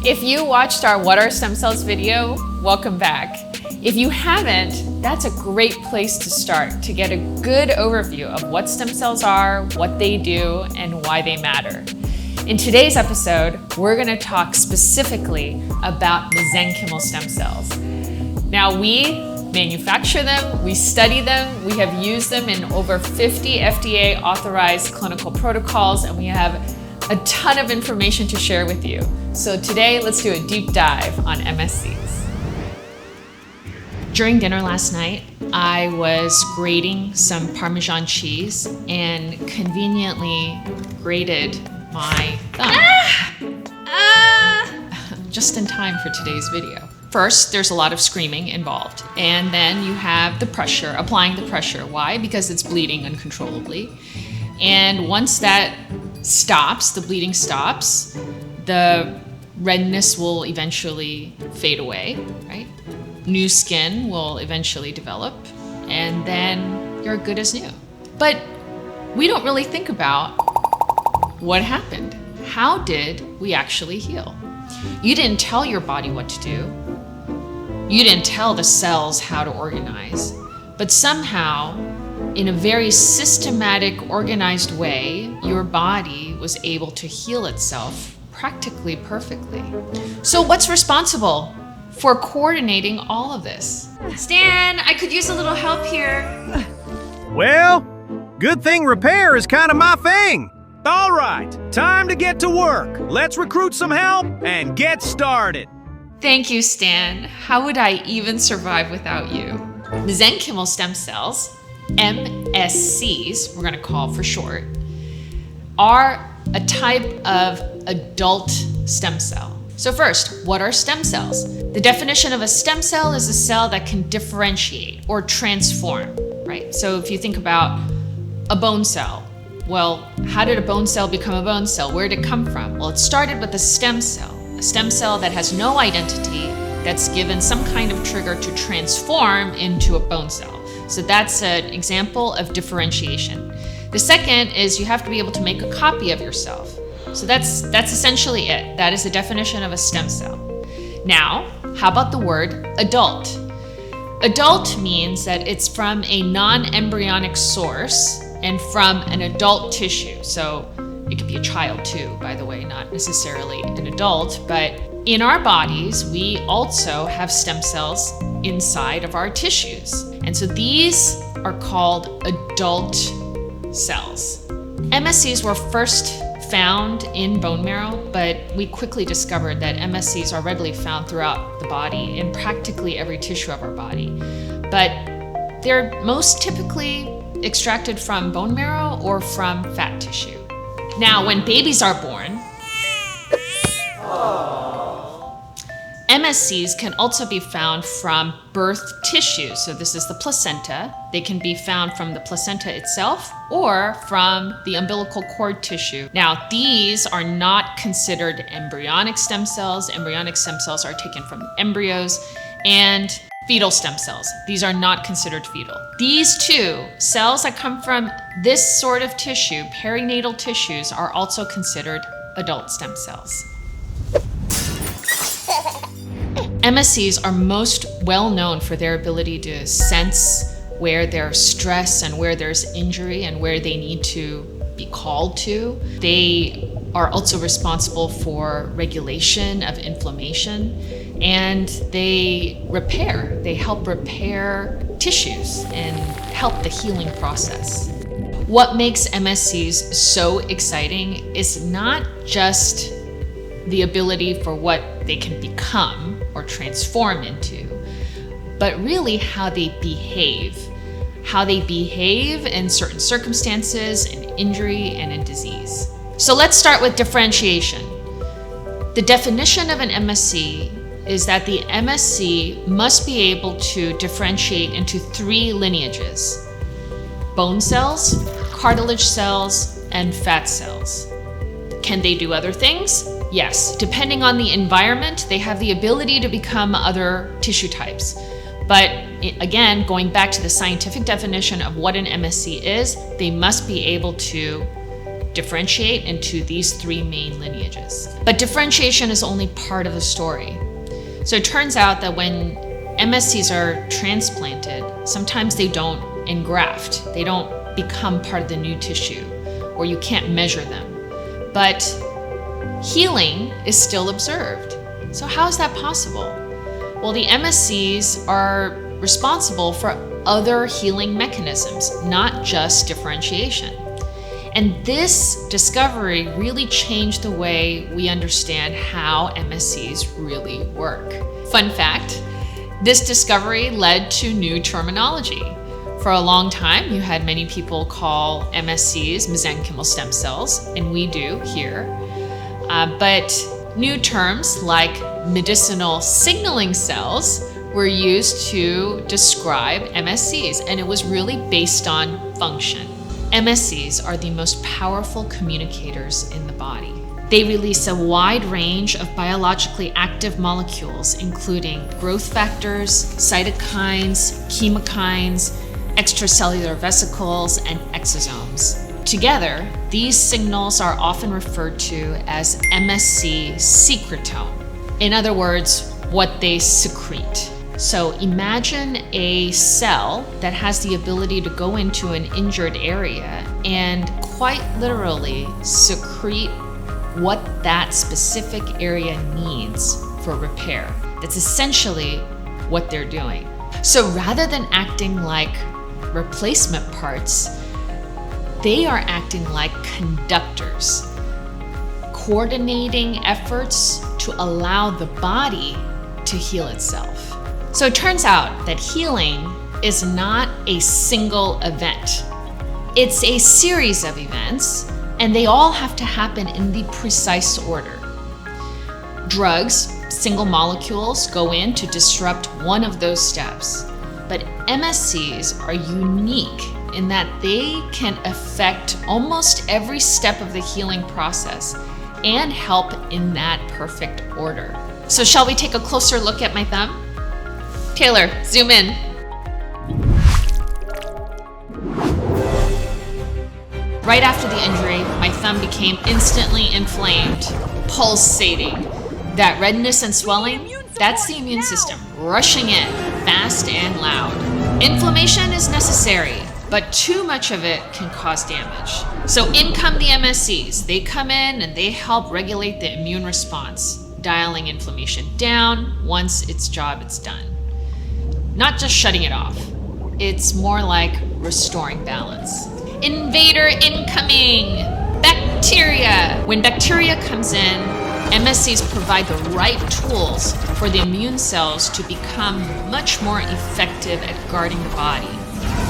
If you watched our What Are Stem Cells video, welcome back. If you haven't, that's a great place to start to get a good overview of what stem cells are, what they do, and why they matter. In today's episode, we're going to talk specifically about mesenchymal stem cells. Now, we manufacture them, we study them, we have used them in over 50 FDA-authorized clinical protocols, and we have a ton of information to share with you. So today, let's do a deep dive on MSCs. During dinner last night, I was grating some Parmesan cheese and conveniently grated my thumb. Just in time for today's video. First, there's a lot of screaming involved, and then you have the pressure, applying the pressure. Why? Because it's bleeding uncontrollably. And once that stops, the bleeding stops, the redness will eventually fade away, right? New skin will eventually develop, and then you're good as new. But we don't really think about what happened. How did we actually heal? You didn't tell your body what to do. You didn't tell the cells how to organize. But somehow, in a very systematic, organized way, your body was able to heal itself practically perfectly. So what's responsible for coordinating all of this? Stan, I could use a little help here. Well, good thing repair is kind of my thing. All right, time to get to work. Let's recruit some help and get started. Thank you, Stan. How would I even survive without you? Mesenchymal stem cells, MSCs, we're going to call for short, are a type of adult stem cell. So first, what are stem cells? The definition of a stem cell is a cell that can differentiate or transform, right? So if you think about a bone cell, well, how did a bone cell become a bone cell? Where did it come from? Well, it started with a stem cell that has no identity, that's given some kind of trigger to transform into a bone cell. So that's an example of differentiation. The second is you have to be able to make a copy of yourself. So that's essentially it. That is the definition of a stem cell. Now, how about the word adult? Adult means that it's from a non-embryonic source and from an adult tissue. So it could be a child too, by the way, not necessarily an adult, but in our bodies, we also have stem cells inside of our tissues. And so these are called adult cells. MSCs were first found in bone marrow, but we quickly discovered that MSCs are readily found throughout the body in practically every tissue of our body. But they're most typically extracted from bone marrow or from fat tissue. Now, when babies are born, MSCs can also be found from birth tissue. So this is the placenta. They can be found from the placenta itself or from the umbilical cord tissue. Now, these are not considered embryonic stem cells. Embryonic stem cells are taken from embryos, and fetal stem cells. These are not considered fetal. These two cells that come from this sort of tissue, perinatal tissues, are also considered adult stem cells. MSCs are most well known for their ability to sense where there's stress and where there's injury and where they need to be called to. They are also responsible for regulation of inflammation, and they repair. They help repair tissues and help the healing process. What makes MSCs so exciting is not just the ability for what they can become or transform into, but really how they behave. How they behave in certain circumstances, in injury, and in disease. So let's start with differentiation. The definition of an MSC is that the MSC must be able to differentiate into 3 lineages: bone cells, cartilage cells, and fat cells. Can they do other things? Yes. Depending on the environment, they have the ability to become other tissue types. But again, going back to the scientific definition of what an MSC is, they must be able to differentiate into these three main lineages. But differentiation is only part of the story. So it turns out that when MSCs are transplanted, sometimes they don't engraft. They don't become part of the new tissue, or you can't measure them. But healing is still observed. So how is that possible? Well, the MSCs are responsible for other healing mechanisms, not just differentiation. And this discovery really changed the way we understand how MSCs really work. Fun fact, this discovery led to new terminology. For a long time, you had many people call MSCs mesenchymal stem cells, and we do here. But new terms like medicinal signaling cells were used to describe MSCs, and it was really based on function. MSCs are the most powerful communicators in the body. They release a wide range of biologically active molecules, including growth factors, cytokines, chemokines, extracellular vesicles, and exosomes. Together, these signals are often referred to as MSC secretome. In other words, what they secrete. So imagine a cell that has the ability to go into an injured area and quite literally secrete what that specific area needs for repair. That's essentially what they're doing. So rather than acting like replacement parts, they are acting like conductors, coordinating efforts to allow the body to heal itself. So it turns out that healing is not a single event. It's a series of events, and they all have to happen in the precise order. Drugs, single molecules, go in to disrupt one of those steps. But MSCs are unique in that they can affect almost every step of the healing process and help in that perfect order. So shall we take a closer look at my thumb? Taylor, zoom in. Right after the injury, my thumb became instantly inflamed, pulsating. That redness and swelling, that's the immune system rushing in, fast and loud. Inflammation is necessary, but too much of it can cause damage. So in come the MSCs. They come in and they help regulate the immune response, dialing inflammation down. Once its job is done. Not just shutting it off. It's more like restoring balance. Invader incoming! Bacteria! When bacteria comes in, MSCs provide the right tools for the immune cells to become much more effective at guarding the body.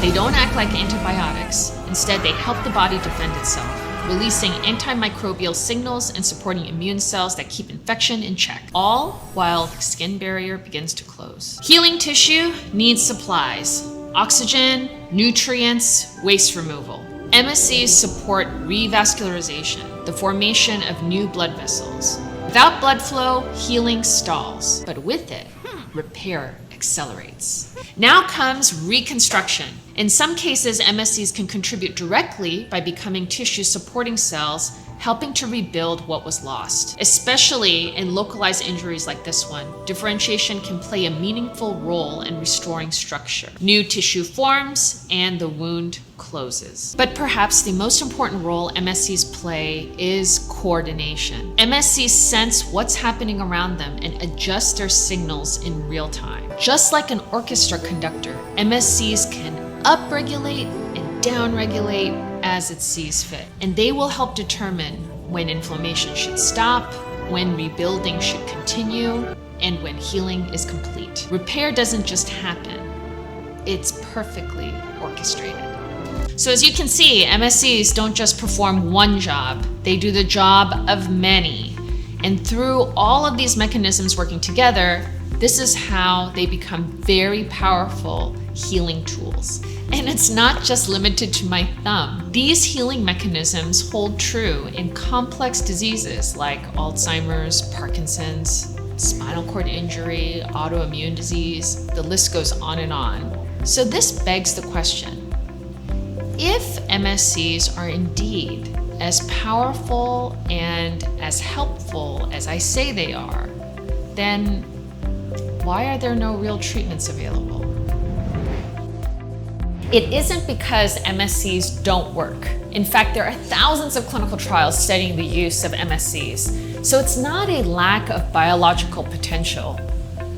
They don't act like antibiotics. Instead, they help the body defend itself, releasing antimicrobial signals and supporting immune cells that keep infection in check, all while the skin barrier begins to close. Healing tissue needs supplies, oxygen, nutrients, waste removal. MSCs support revascularization, the formation of new blood vessels. Without blood flow, healing stalls, but with it, repair accelerates. Now comes reconstruction. In some cases, MSCs can contribute directly by becoming tissue supporting cells, helping to rebuild what was lost. Especially in localized injuries like this one, differentiation can play a meaningful role in restoring structure. New tissue forms and the wound closes. But perhaps the most important role MSCs play is coordination. MSCs sense what's happening around them and adjust their signals in real time. Just like an orchestra conductor, MSCs can upregulate and downregulate as it sees fit. And they will help determine when inflammation should stop, when rebuilding should continue, and when healing is complete. Repair doesn't just happen, it's perfectly orchestrated. So as you can see, MSCs don't just perform one job, they do the job of many. And through all of these mechanisms working together, this is how they become very powerful healing tools. And it's not just limited to my thumb. These healing mechanisms hold true in complex diseases like Alzheimer's, Parkinson's, spinal cord injury, autoimmune disease, the list goes on and on. So this begs the question, if MSCs are indeed as powerful and as helpful as I say they are, then why are there no real treatments available? It isn't because MSCs don't work. In fact, there are thousands of clinical trials studying the use of MSCs. So it's not a lack of biological potential.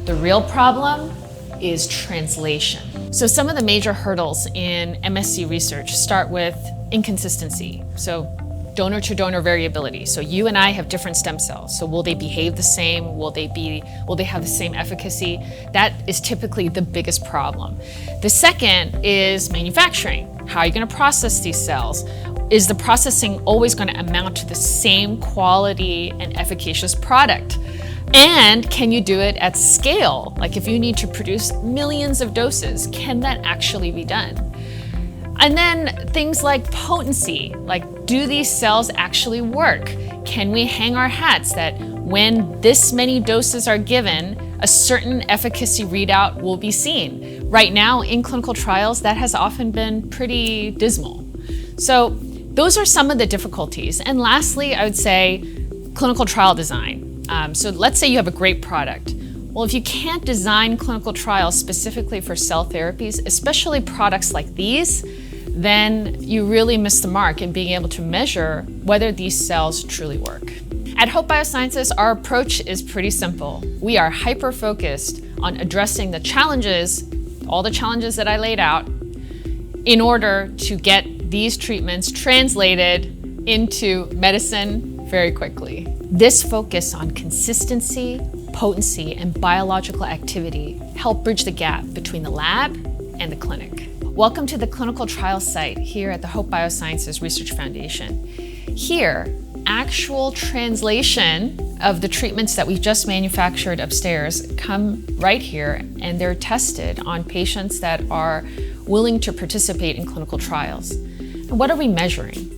The real problem is translation. So some of the major hurdles in MSC research start with inconsistency. So donor to donor variability. So you and I have different stem cells. So will they behave the same? Will they have the same efficacy? That is typically the biggest problem. The second is manufacturing. How are you going to process these cells? Is the processing always going to amount to the same quality and efficacious product? And can you do it at scale? Like if you need to produce millions of doses, can that actually be done? And then things like potency, like do these cells actually work? Can we hang our hats that when this many doses are given, a certain efficacy readout will be seen? Right now in clinical trials, that has often been pretty dismal. So those are some of the difficulties. And lastly, I would say clinical trial design. So let's say you have a great product. Well, if you can't design clinical trials specifically for cell therapies, especially products like these, then you really miss the mark in being able to measure whether these cells truly work. At Hope Biosciences, our approach is pretty simple. We are hyper-focused on addressing the challenges, all the challenges that I laid out, in order to get these treatments translated into medicine very quickly. This focus on consistency, potency, and biological activity help bridge the gap between the lab and the clinic. Welcome to the clinical trial site here at the Hope Biosciences Research Foundation. Here, actual translation of the treatments that we've just manufactured upstairs come right here, and they're tested on patients that are willing to participate in clinical trials. And what are we measuring?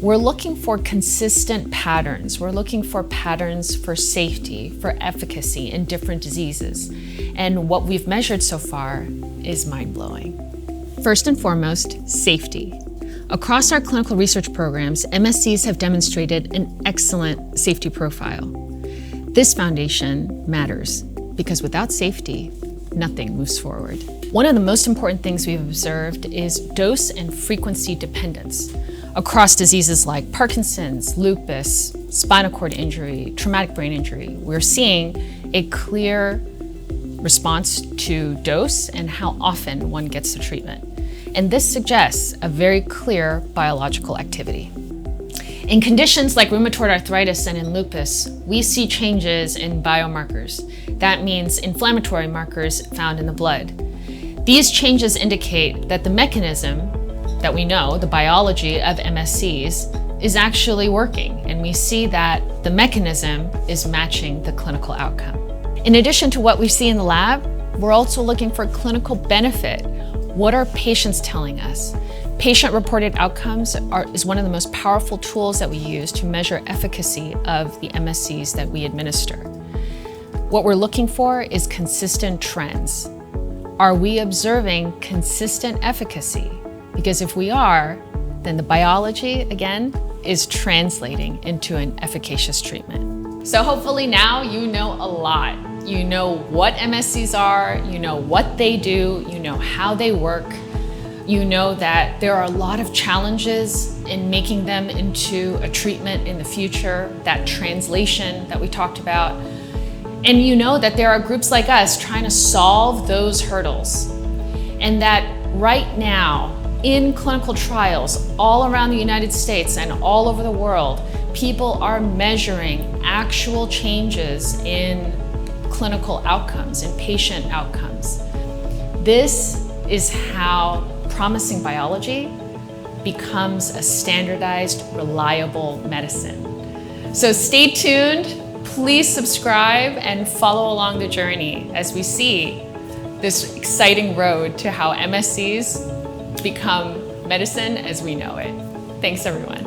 We're looking for consistent patterns. We're looking for patterns for safety, for efficacy in different diseases. And what we've measured so far is mind-blowing. First and foremost, safety. Across our clinical research programs, MSCs have demonstrated an excellent safety profile. This foundation matters because without safety, nothing moves forward. One of the most important things we've observed is dose and frequency dependence. Across diseases like Parkinson's, lupus, spinal cord injury, traumatic brain injury, we're seeing a clear response to dose and how often one gets the treatment. And this suggests a very clear biological activity. In conditions like rheumatoid arthritis and in lupus, we see changes in biomarkers. That means inflammatory markers found in the blood. These changes indicate that the mechanism that we know, the biology of MSCs, is actually working, and we see that the mechanism is matching the clinical outcome. In addition to what we see in the lab, we're also looking for clinical benefit. What are patients telling us? Patient-reported outcomes is one of the most powerful tools that we use to measure efficacy of the MSCs that we administer. What we're looking for is consistent trends. Are we observing consistent efficacy? Because if we are, then the biology, again, is translating into an efficacious treatment. So hopefully now you know a lot. You know what MSCs are, you know what they do, you know how they work. You know that there are a lot of challenges in making them into a treatment in the future, that translation that we talked about. And you know that there are groups like us trying to solve those hurdles. And that right now, in clinical trials all around the United States and all over the world, people are measuring actual changes in clinical outcomes, in patient outcomes. This is how promising biology becomes a standardized, reliable medicine. So stay tuned, please subscribe and follow along the journey as we see this exciting road to how MSCs become medicine as we know it. Thanks, everyone.